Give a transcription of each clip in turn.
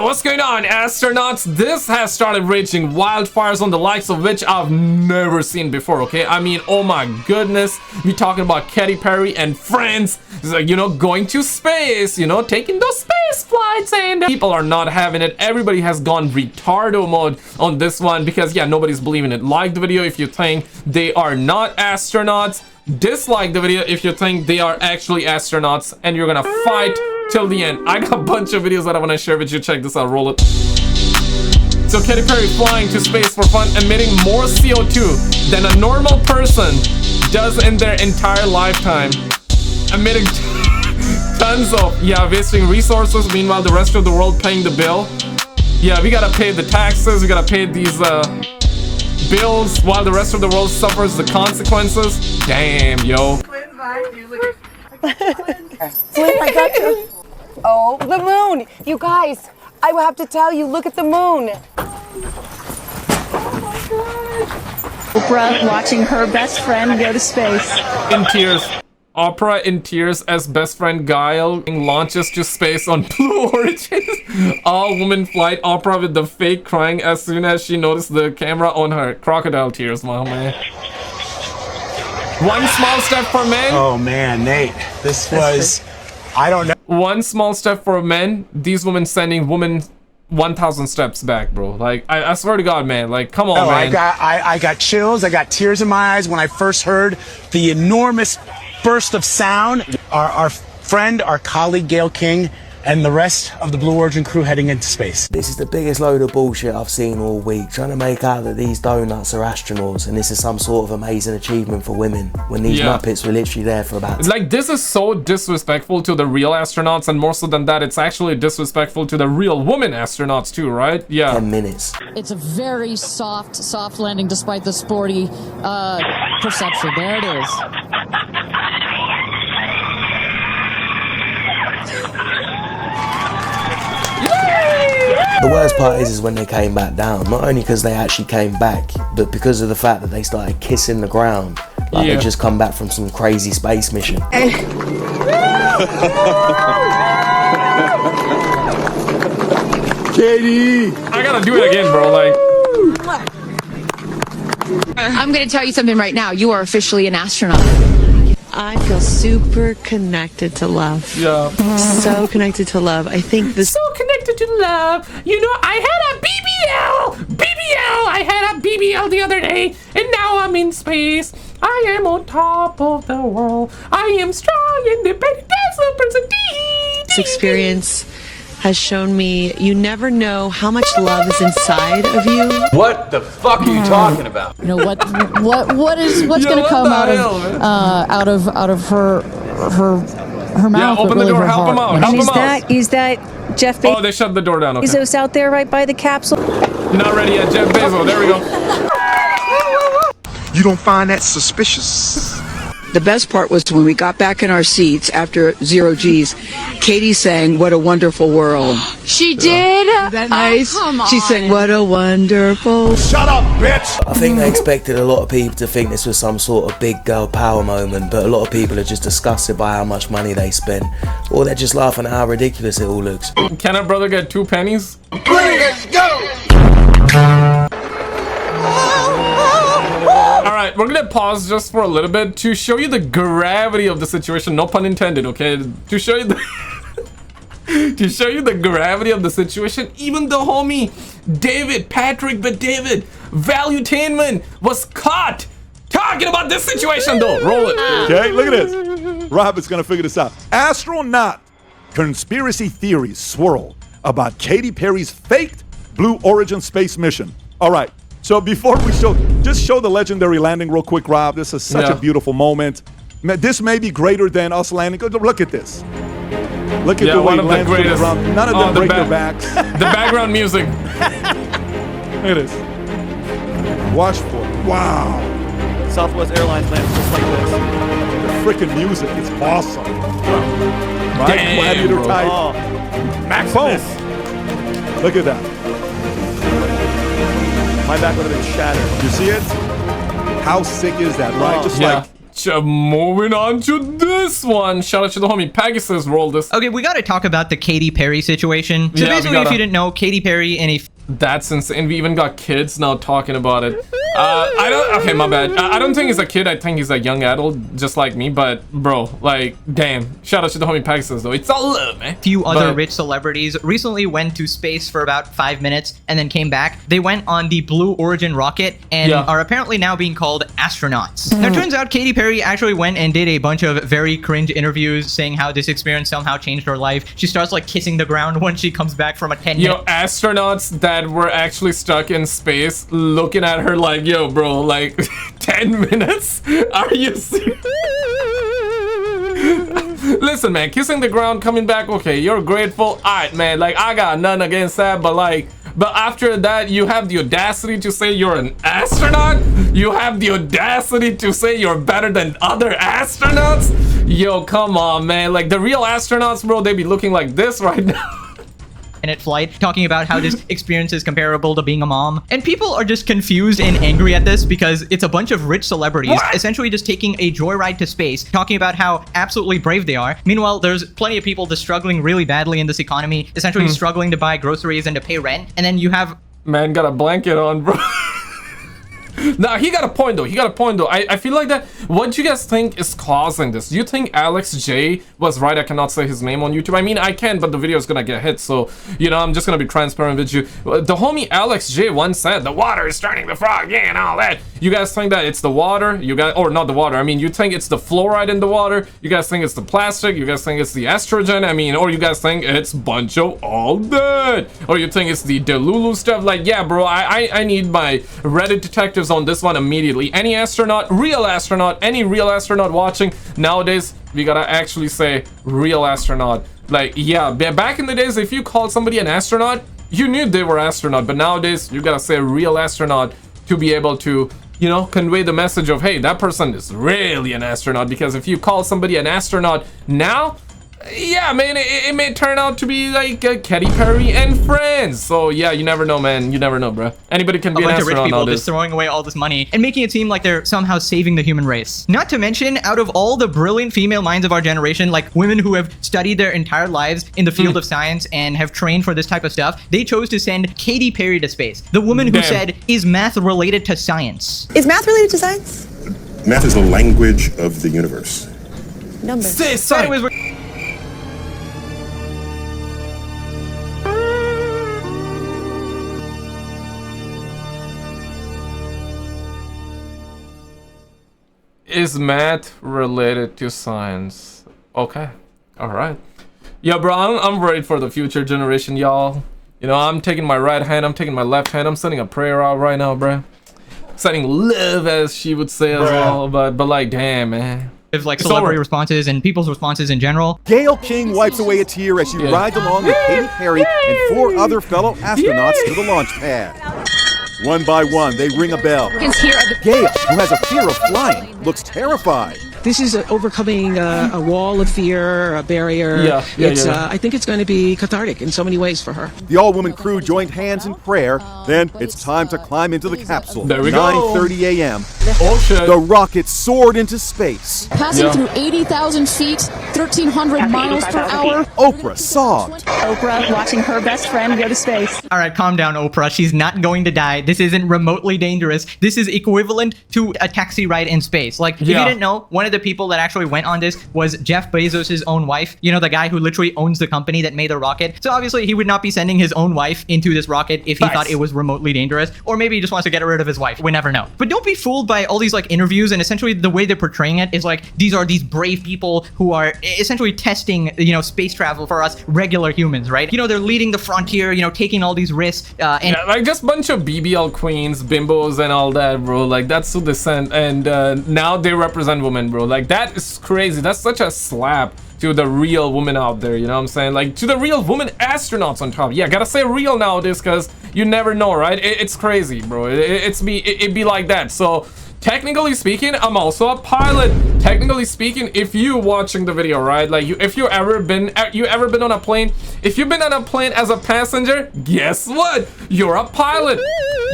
What's going on, astronauts? This has started raging wildfires on the likes of which I've never seen before, okay? I mean, oh my goodness. We're talking about Katy Perry and friends, you know, going to space, you know, taking those space flights, and people are not having it. Everybody has gone retardo mode on this one because, yeah, nobody's believing it. Like the video if you think they are not astronauts. Dislike the video if you think they are actually astronauts, and you're gonna fight till the end. I got a bunch of videos that I want to share with you. Check this out. Roll it. So Katy Perry flying to space for fun, emitting more CO2 than a normal person does in their entire lifetime, emitting tons of, yeah, wasting resources. Meanwhile, the rest of the world paying the bill. Yeah, we gotta pay the taxes, we gotta pay these bills while the rest of the world suffers the consequences. Damn, yo. Flynn, I got you. Oh, the moon! You guys, I will have to tell you, look at the moon. Oprah watching her best friend go to space. In tears. Oprah in tears as best friend Guile launches to space on Blue Origin. All-woman flight. Oprah with the fake crying as soon as she noticed the camera on her. Crocodile tears, my man. One small step for men. Oh man, Nate, this was, I don't know. One small step for men. These women sending women 1,000 steps back, bro. Like, I swear to God, man. Like, come on, man. I got chills. I got tears in my eyes when I first heard the enormous burst of sound. Our friend, our colleague Gail King, and the rest of the Blue Origin crew heading into space. This is the biggest load of bullshit I've seen all week, trying to make out that these donuts are astronauts and this is some sort of amazing achievement for women, when these Muppets were literally there for about... Like, this is so disrespectful to the real astronauts, and more so than that, it's actually disrespectful to the real women astronauts too, right? Yeah. 10 minutes. It's a very soft landing despite the sporty perception. There it is. The worst part is when they came back down, not only because they actually came back, but because of the fact that they started kissing the ground, like they just come back from some crazy space mission. Katy! I gotta do it again, bro, like... I'm gonna tell you something right now. You are officially an astronaut. I feel super connected to love. Yeah. So connected to love. I think this... So connected to love. You know, I had a BBL! I had a BBL the other day, and now I'm in space. I am on top of the world. I am strong, independent, This experience has shown me you never know how much love is inside of you. What the fuck are you talking about? You know what's gonna come out of her mouth? Yeah, open the door, help him out. Help him out. Is that Jeff Bezos? Oh, they shut the door down. Okay. Bezos out there right by the capsule? Not ready yet, Jeff Bezos. There we go. You don't find that suspicious? The best part was when we got back in our seats after 0 G's, Katy sang, "What a Wonderful World." She did? Nice. Oh, come on. She sang, "What a wonderful..." Shut up, bitch! I think they expected a lot of people to think this was some sort of big girl power moment, but a lot of people are just disgusted by how much money they spend, or they're just laughing at how ridiculous it all looks. Can a brother get 2 pennies? Let's go! Alright, we're gonna pause just for a little bit to show you the gravity of the situation. No pun intended, okay? To show you the to show you the gravity of the situation. Even the homie Patrick Valuetainment was caught talking about this situation though. Roll it. Okay, look at this. Robert's gonna figure this out. Astronaut conspiracy theories swirl about Katy Perry's faked Blue Origin space mission. All right. So before we just show the legendary landing real quick, Rob. This is such a beautiful moment. This may be greater than us landing. Look at this. Look at the way one of the greatest. None of them break their backs. The background music. Look at this. Watch for it. Wow. Southwest Airlines landed just like this. The freaking music is awesome. Right? Damn, Gladiator bro. type. Oh, Maximus. Boom. Look at that. My back would have been shattered. You see it? How sick is that, right? Just like moving on to this. this one, shout out to the homie Pegasus rolled this. Okay, we gotta talk about the Katy Perry situation. So Yeah, basically, if you didn't know, Katy Perry in a... That's insane. We even got kids now talking about it. Okay, my bad. I don't think he's a kid. I think he's a young adult, just like me. But, bro, like, damn. Shout out to the homie Pegasus, though. It's all love, man. Few other rich celebrities recently went to space for about 5 minutes and then came back. They went on the Blue Origin rocket and are apparently now being called astronauts. Now, it turns out Katy Perry actually went and did a bunch of very cringe interviews saying how this experience somehow changed her life. She starts, like, kissing the ground when she comes back from a 10-minute... Yo, astronauts that were actually stuck in space looking at her like, yo, bro, like, 10 minutes? Are you serious? Listen, man, kissing the ground, coming back, okay, you're grateful. Alright, man, like, I got nothing against that, but, like, but after that, you have the audacity to say you're an astronaut? You have the audacity to say you're better than other astronauts? Yo, come on, man. Like, the real astronauts, bro, they be looking like this right now. Flight, talking about how this experience is comparable to being a mom. And people are just confused and angry at this because it's a bunch of rich celebrities essentially just taking a joyride to space, talking about how absolutely brave they are. Meanwhile, there's plenty of people just struggling really badly in this economy, essentially struggling to buy groceries and to pay rent. And then you have... Man got a blanket on, bro. Nah, he got a point though. He got a point though. I feel like that. What do you guys think is causing this? Do you think Alex J was right? I cannot say his name on YouTube. I mean, I can, but the video is gonna get hit. So, you know, I'm just gonna be transparent with you. The homie Alex J once said the water is turning the frog, yeah, and all that. You guys think that it's the water? You guys, or not the water. I mean, you think it's the fluoride in the water? You guys think it's the plastic? You guys think it's the estrogen? I mean, or you guys think it's bunch of all that? Or you think it's the Delulu stuff? Like, yeah, bro, I need my Reddit detectives on this one immediately. Any astronaut, real astronaut, any real astronaut watching nowadays, we gotta actually say real astronaut. Like, yeah, back in the days, if you called somebody an astronaut, you knew they were astronaut, but nowadays you gotta say real astronaut to be able to, you know, convey the message of, hey, that person is really an astronaut. Because if you call somebody an astronaut now, yeah, man, it may turn out to be like Katy Perry and friends. So yeah, you never know, man. You never know, bro. Anybody can be an astronaut. A bunch of rich people just throwing away all this money and making it seem like they're somehow saving the human race. Not to mention, out of all the brilliant female minds of our generation, like women who have studied their entire lives in the field of science and have trained for this type of stuff, they chose to send Katy Perry to space. The woman who said, "Is math related to science?" Is math related to science? Math is the language of the universe. Numbers. So anyways, is math related to science? Okay, all right. Yeah, bro, I'm worried for the future generation, y'all. You know, I'm taking my right hand, I'm taking my left hand, I'm sending a prayer out right now, bro. Sending love, as she would say as well, but like, damn, man. Of like celebrity responses and people's responses in general. Gayle King wipes away a tear as she rides along with Katy Perry and 4 other fellow astronauts to the launch pad. One by one, they ring a bell. Gayle, who has a fear of flying, looks terrified. This is overcoming a wall of fear, a barrier. I think it's going to be cathartic in so many ways for her. The all-woman crew joined hands in prayer. Then it's time to climb into the capsule. There we 9:30 a.m. Oh, shit. The rocket soared into space. Passing through 80,000 feet, 1,300 miles per hour. Oprah sobbed. Oprah watching her best friend go to space. All right, calm down, Oprah. She's not going to die. This isn't remotely dangerous. This is equivalent to a taxi ride in space. Like, if you didn't know, one of the people that actually went on this was Jeff Bezos' own wife. You know, the guy who literally owns the company that made the rocket. So obviously, he would not be sending his own wife into this rocket if he thought it was remotely dangerous. Or maybe he just wants to get rid of his wife. We never know. But don't be fooled by all these like interviews, and essentially the way they're portraying it is like these are these brave people who are essentially testing, you know, space travel for us regular humans, right? You know, they're leading the frontier, you know, taking all these risks. And like just bunch of BBL queens, bimbos, and all that, bro. Like that's who they sent, and now they represent women, bro. Like that is crazy. That's such a slap to the real women out there, you know what I'm saying? Like to the real women astronauts on top. Yeah, gotta say real nowadays because you never know, right? It's crazy, bro. It'd be like that. So technically speaking, I'm also a pilot. Technically speaking, if you watching the video, right? Like if you ever been on a plane, if you've been on a plane as a passenger, guess what? You're a pilot.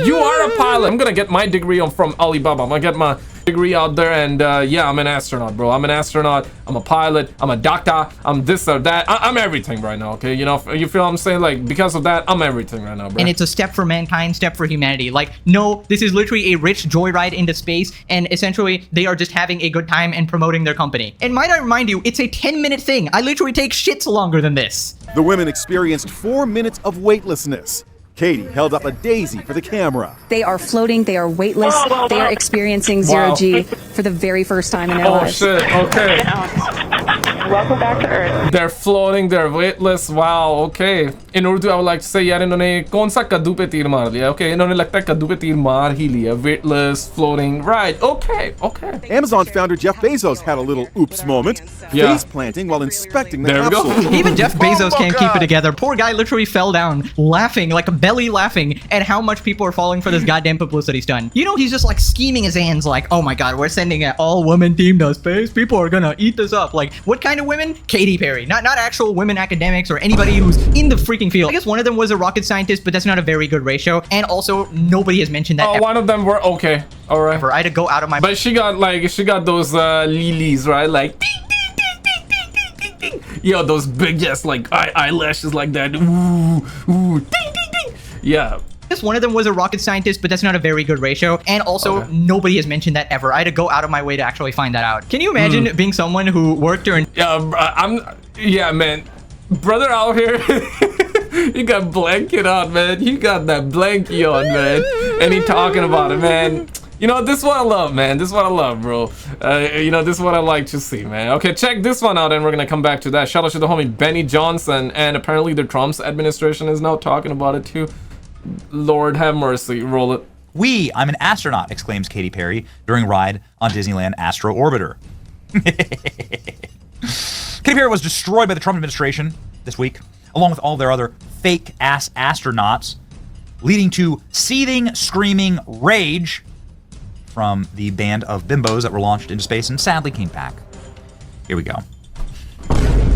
You are a pilot. I'm gonna get my degree from Alibaba. I'm gonna get my degree out there, and yeah, I'm an astronaut, bro. I'm an astronaut. I'm a pilot. I'm a doctor. I'm this or that. I'm everything right now, okay? You know, you feel what I'm saying? Like, because of that, I'm everything right now, bro. And it's a step for mankind, step for humanity. Like, no, this is literally a rich joyride into space, and essentially, they are just having a good time and promoting their company. And might I remind you, it's a 10-minute thing. I literally take shits longer than this. The women experienced 4 minutes of weightlessness. Katy held up a daisy for the camera. They are floating, they are weightless, they are experiencing zero G for the very first time in their lives. Oh shit, okay. Welcome back to Earth. They're floating, they're weightless, wow, okay. In Urdu, I would like to say, यार इन्होंने कौन सा कद्दू पे तीर मार लिया? Okay, इन्होंने लगता है कद्दू पे तीर मार ही लिया. Weightless, floating, right, okay, okay. Amazon founder Jeff Bezos had a little oops moment, face planting while inspecting the capsule. Even Jeff Bezos can't keep it together. Poor guy literally fell down, laughing, like belly laughing at how much people are falling for this goddamn publicity stunt. You know, he's just like scheming his hands like, oh my god, we're sending an all-woman team to space. People are gonna eat this up. Like, what kind of women? Katy Perry. Not actual women academics or anybody who's in the freaking field. I guess one of them was a rocket scientist, but that's not a very good ratio. And also, nobody has mentioned that. Oh, one of them were okay. All right. I had to go out of my. But she got those lilies, right? Like, ding, ding, ding, ding, ding, ding, ding, ding. Yo, those big just like eyelashes like that. Ooh, ooh, ding, ding, ding. Yeah. I guess one of them was a rocket scientist, but that's not a very good ratio. And also, nobody has mentioned that ever. I had to go out of my way to actually find that out. Can you imagine being someone who worked during... Yeah, man. Brother out here, you got blanket on, man. You got that blankie on, man. And he talking about it, man. You know, this is what I love, man. This is what I love, bro. You know, this is what I like to see, man. Okay, check this one out, and we're gonna come back to that. Shout out to the homie Benny Johnson, and apparently the Trump's administration is now talking about it too. Lord have mercy. Roll it. I'm an astronaut, exclaims Katy Perry during ride on Disneyland Astro Orbiter. Katy Perry was destroyed by the Trump administration this week, along with all their other fake-ass astronauts, leading to seething, screaming rage from the band of bimbos that were launched into space and sadly came back. Here we go.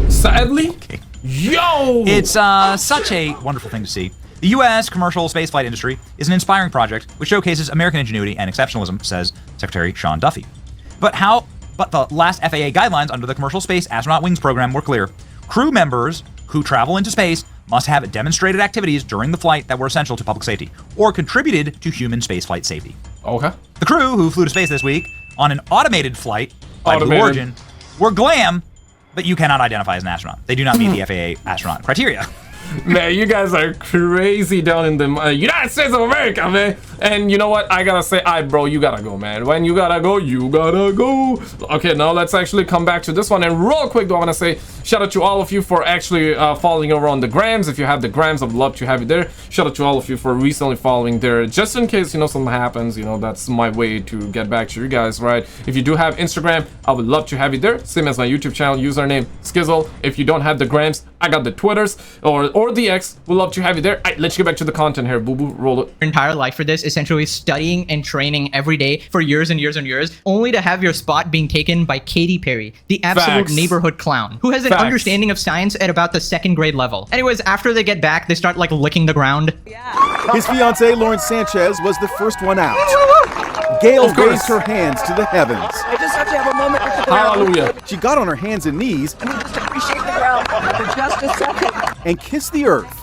Sadly? Okay. Yo! It's such a wonderful thing to see. The U.S. commercial spaceflight industry is an inspiring project which showcases American ingenuity and exceptionalism, says Secretary Sean Duffy. But the last FAA guidelines under the Commercial Space Astronaut Wings program were clear. Crew members who travel into space must have demonstrated activities during the flight that were essential to public safety or contributed to human spaceflight safety. Okay. The crew who flew to space this week on an automated flight by Blue Origin were glam, but you cannot identify as an astronaut. They do not meet the FAA astronaut criteria. Man, you guys are crazy down in the United States of America, man. And you know what? I gotta say, bro, you gotta go, man. When you gotta go, you gotta go. Okay, now let's actually come back to this one. And real quick, though, I wanna say shout out to all of you for actually following over on the grams. If you have the grams, I'd love to have you there. Shout out to all of you for recently following there. Just in case, you know, something happens, you know, that's my way to get back to you guys, right? If you do have Instagram, I would love to have you there. Same as my YouTube channel, username, SKizzle. If you don't have the grams, I got the Twitters or the X. We'd love to have you there. All right, let's get back to the content here. Boo boo, roll it. Your entire life for this, essentially studying and training every day for years and years and years, only to have your spot being taken by Katy Perry, the absolute neighborhood clown, who has an understanding of science at about the 2nd grade level. Anyways, after they get back, they start like licking the ground. His fiancée, Lauren Sanchez, was the first one out. Gail raised her hands to the heavens. I just have to have a moment with the ground. Hallelujah. She got on her hands and knees Let me just appreciate the ground for just a second. and kissed the earth.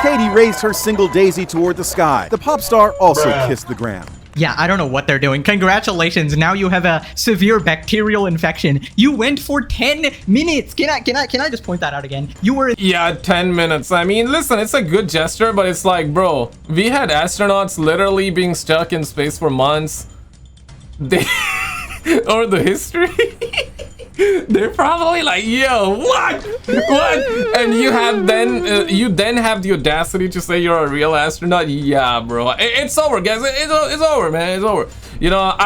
Katy raised her single daisy toward the sky. The pop star also kissed the ground. Yeah, I don't know what they're doing. Congratulations, now you have a severe bacterial infection. You went for 10 minutes. Can I just point that out again? You were... Yeah, 10 minutes. I mean, listen, it's a good gesture, but it's like, bro, we had astronauts literally being stuck in space for months. They... or the history. They're probably like, yo, what? And you have then have the audacity to say you're a real astronaut? Yeah, bro. It's over, guys. It's over, man. It's over. You know,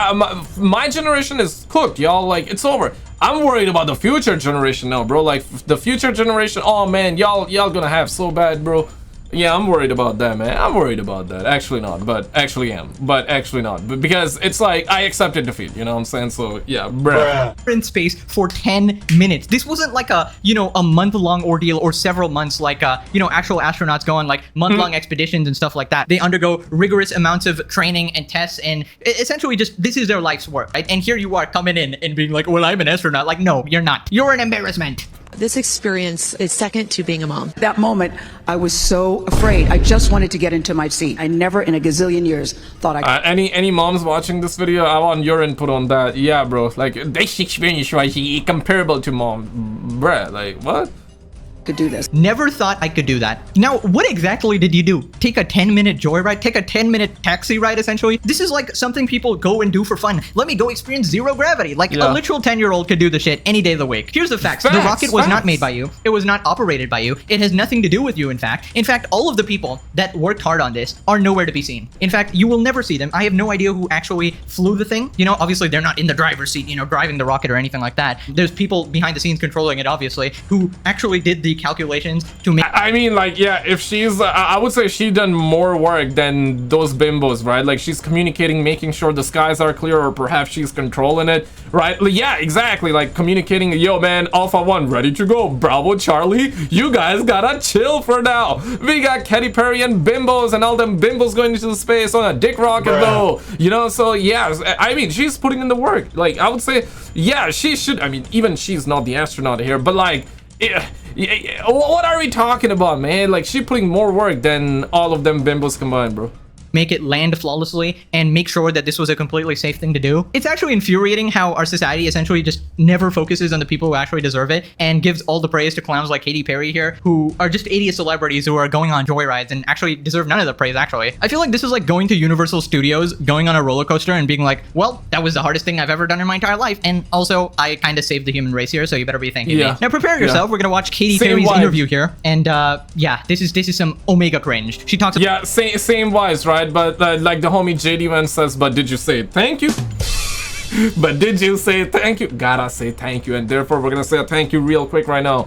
my generation is cooked, y'all. Like, it's over. I'm worried about the future generation now, bro. Like, the future generation. Oh man, y'all gonna have so bad, bro. Yeah, I'm worried about that, man. I'm worried about that. Actually not, but actually am. But actually not. But because it's like, I accepted defeat, you know what I'm saying? So, yeah, bruh. In space for 10 minutes. This wasn't like a, you know, a month-long ordeal or several months like, you know, actual astronauts go on like month-long expeditions and stuff like that. They undergo rigorous amounts of training and tests and essentially just, this is their life's work, right? And here you are coming in and being like, well, I'm an astronaut. Like, no, you're not. You're an embarrassment. This experience is second to being a mom. That moment, I was so afraid. I just wanted to get into my seat. I never in a gazillion years thought I could. Any moms watching this video, I want your input on that. Yeah, bro. Like, this experience was comparable to mom. Bruh, like, what? Could do this. Never thought I could do that. Now, what exactly did you do? Take a 10-minute joyride? Take a 10-minute taxi ride, essentially? This is like something people go and do for fun. Let me go experience zero gravity. Like, a literal 10-year-old could do the shit any day of the week. Here's the facts. The rocket was not made by you. It was not operated by you. It has nothing to do with you, in fact. In fact, all of the people that worked hard on this are nowhere to be seen. In fact, you will never see them. I have no idea who actually flew the thing. You know, obviously, they're not in the driver's seat, you know, driving the rocket or anything like that. There's people behind the scenes controlling it, obviously, who actually did the calculations to make. I mean, like, yeah, if she's, I would say she done more work than those bimbos, right? Like, she's communicating, making sure the skies are clear, or perhaps she's controlling it, right? Like, yeah, exactly. Like, communicating, yo, man, Alpha 1, ready to go. Bravo, Charlie. You guys gotta chill for now. We got Katy Perry and bimbos, and all them bimbos going into the space on a dick rocket, though. You know, so, yeah, I mean, she's putting in the work. Like, I would say, yeah, she should. I mean, even she's not the astronaut here, but, like, what are we talking about, man? Like, she putting more work than all of them bimbos combined, bro. Make it land flawlessly and make sure that this was a completely safe thing to do. It's actually infuriating how our society essentially just never focuses on the people who actually deserve it and gives all the praise to clowns like Katy Perry here, who are just idiot celebrities who are going on joyrides and actually deserve none of the praise, actually. I feel like this is like going to Universal Studios, going on a roller coaster and being like, well, that was the hardest thing I've ever done in my entire life. And also, I kind of saved the human race here, so you better be thanking me. Now prepare yourself. We're gonna watch Katy Perry's interview here. And yeah, this is some omega cringe. She talks about— yeah, same wise, right? But like the homie JD Vance says, but did you say thank you? But did you say thank you? Gotta say thank you, and therefore we're gonna say a thank you real quick right now.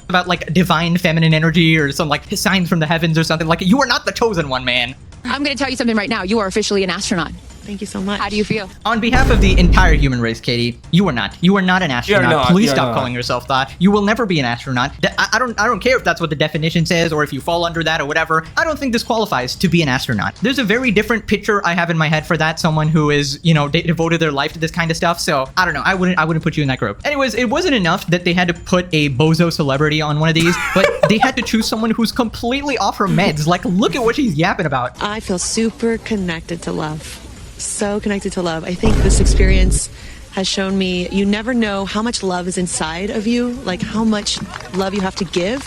About like divine feminine energy or some like signs from the heavens or something. Like, you are not the chosen one, man. I'm going to tell you something right now. You are officially an astronaut. Thank you so much. How do you feel? On behalf of the entire human race, Katy, you are not. You are not an astronaut. Please stop calling yourself that. You will never be an astronaut. I don't care if that's what the definition says or if you fall under that or whatever. I don't think this qualifies to be an astronaut. There's a very different picture I have in my head for that. Someone who is, you know, devoted their life to this kind of stuff. So I don't know. I wouldn't put you in that group. Anyways, it wasn't enough that they had to put a bozo celebrity on one of these, but they had to choose someone who's completely off her meds. Like, look at what she's yapping about. I feel super connected to love. So connected to love. I think this experience has shown me you never know how much love is inside of you, like how much love you have to give,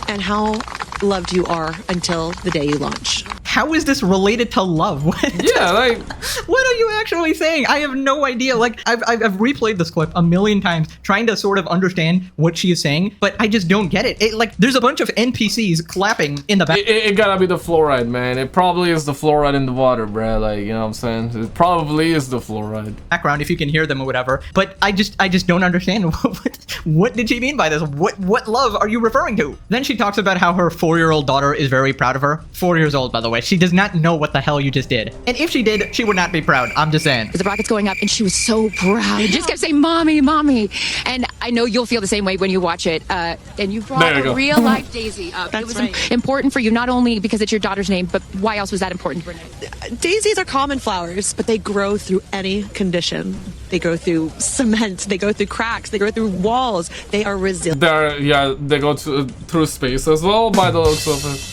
and how loved you are until the day you launch. How is this related to love? Yeah, like, what are you actually saying? I have no idea. Like, I've replayed this clip a million times trying to sort of understand what she is saying, but I just don't get it. Like, there's a bunch of NPCs clapping in the back. It gotta be the fluoride, man. It probably is the fluoride in the water, bruh. Like, you know what I'm saying? It probably is the fluoride. Background, if you can hear them or whatever. But I just don't understand. What did she mean by this? What love are you referring to? Then she talks about how her 4-year-old daughter is very proud of her. 4 years old, by the way. She does not know what the hell you just did. And if she did, she would not be proud. I'm just saying. The rocket's going up and she was so proud. She just kept saying, mommy, mommy. And I know you'll feel the same way when you watch it. And you brought a real life Daisy up. It was important for you, not only because it's your daughter's name, but why else was that important for you? Daisies are common flowers, but they grow through any condition. They go through cement, they go through cracks, they go through walls. They are resilient. They go through space as well, by the looks of it.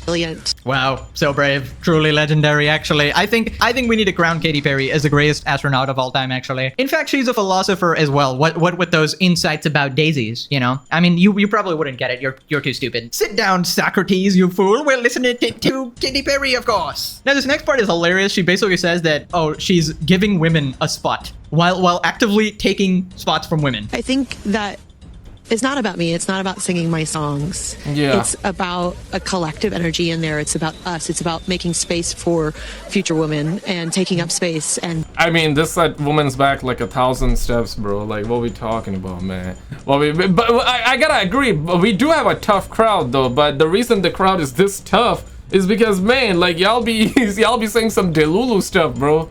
Brilliant. Wow, so brave, truly legendary. Actually, I think we need to crown Katy Perry as the greatest astronaut of all time. Actually, in fact, she's a philosopher as well. What with those insights about daisies? You know, I mean, you probably wouldn't get it. You're too stupid. Sit down, Socrates, you fool. We're listening to Katy Perry, of course. Now, this next part is hilarious. She basically says that she's giving women a spot while actively taking spots from women. I think that is not about me. It's not about singing my songs. Yeah. It's about a collective energy in there. It's about us. It's about making space for future women and taking up space. And I mean, this set woman's back like 1,000 steps, bro. Like, what we talking about, man? Well, but I gotta agree. We do have a tough crowd, though. But the reason the crowd is this tough is because, man, like y'all be saying some Delulu stuff, bro.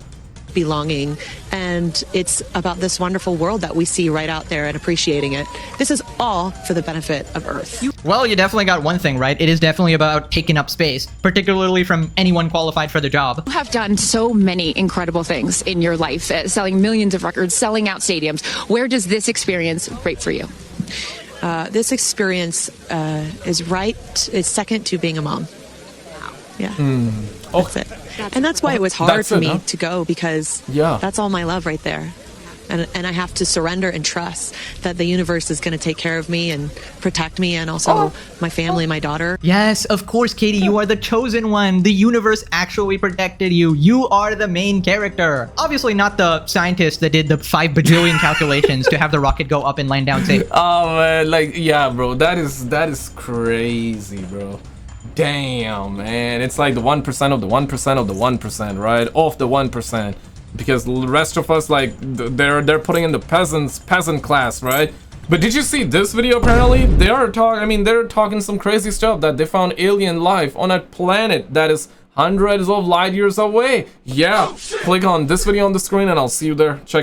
Belonging, and it's about this wonderful world that we see right out there and appreciating it. This is all for the benefit of Earth. Well, you definitely got one thing right. It is definitely about taking up space, particularly from anyone qualified for the job. You have done so many incredible things in your life, selling millions of records, selling out stadiums. Where does this experience rate for you? This experience is second to being a mom. Yeah. That's it. And that's why it was hard for me to go, because that's all my love right there. And I have to surrender and trust that the universe is going to take care of me and protect me, and also my family, my daughter. Yes, of course, Katy, you are the chosen one. The universe actually protected you. You are the main character. Obviously not the scientist that did the 5 bajillion calculations to have the rocket go up and land down safe. Oh man, like, yeah, bro, that is crazy, bro. Damn, man, it's like the 1% of the 1% of the 1%, right? Off the 1%, because the rest of us, like, they're putting in the peasant class, right? But did you see this video? Apparently, they're talking some crazy stuff that they found alien life on a planet that is hundreds of light years away. Yeah, click on this video on the screen and I'll see you there. Check